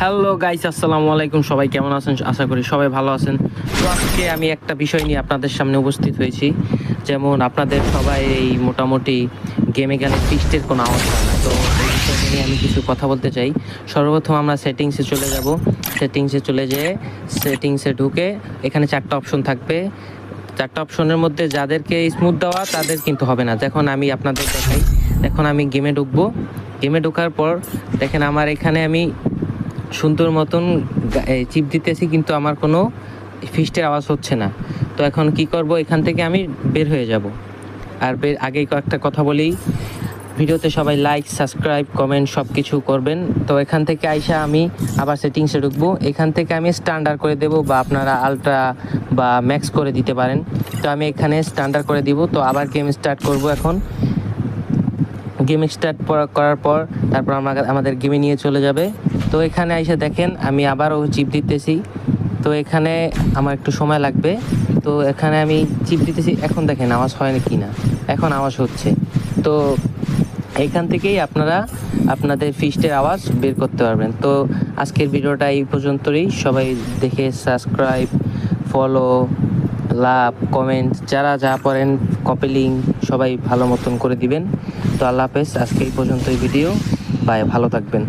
Hello guys, আসসালামু আলাইকুম। সবাই কেমন আছেন? আশা করি সবাই ভালো আছেন। তো আজকে আমি একটা বিষয় নিয়ে আপনাদের সামনে উপস্থিত হয়েছি। যেমন আপনাদের সবাই এই মোটামুটি গেমে গেলে ফিস্টের কোনো আওয়াজ হয় না, তো এই বিষয়টা নিয়ে আমি কিছু কথা বলতে চাই। সর্বপ্রথম আমরা সেটিংসে চলে যাব। সেটিংসে চলে যেয়ে সেটিংসে ঢুকে এখানে 4টা অপশন থাকবে। 4টা অপশনের মধ্যে যাদেরকে স্মুথ দেওয়া তাদের কিন্তু হবে না। দেখুন আমি আপনাদের দেখাই। এখন আমি গেমে ঢুকবো। গেমে ঢোকার পর দেখেন আমার এখানে আমি সুন্দর মতন চিপ দিতেছি, কিন্তু আমার কোনো ফিস্টের আওয়াজ হচ্ছে না। তো এখন কি করব, এখান থেকে আমি বের হয়ে যাব। আর আগেই কয়েকটা কথা বলি, ভিডিওতে সবাই লাইক, সাবস্ক্রাইব, কমেন্ট সব কিছু করবেন। তো এখান থেকে আইসা আমি আবার সেটিংসে ঢুকবো। এখান থেকে আমি স্ট্যান্ডার্ড করে দেব, বা আপনারা আলট্রা বা ম্যাক্স করে দিতে পারেন। তো আমি এখানে স্ট্যান্ডার্ড করে দিব। তো আবার গেম স্টার্ট করব। এখন গেম স্টার্ট করার পর তারপর আমাদের গেমে নিয়ে চলে যাবে। তো এখানে এসে দেখেন আমি আবারও চিপ দিতেছি। তো এখানে আমার একটু সময় লাগবে। তো এখানে আমি চিপ দিতেছি, এখন দেখেন আওয়াজ হয় না কি না। এখন আওয়াজ হচ্ছে। তো এখান থেকেই আপনারা আপনাদের ফিস্টের আওয়াজ বের করতে পারবেন। তো আজকের ভিডিওটা এই পর্যন্তই। সবাই দেখে সাবস্ক্রাইব, ফলো, লাভ, কমেন্ট যারা যা পারেন, কপি লিঙ্ক সবাই ভালো মতন করে দিবেন। তো আল্লাহ হাফেজ। আজকে এই পর্যন্তই ভিডিও। বাই, ভালো থাকবেন।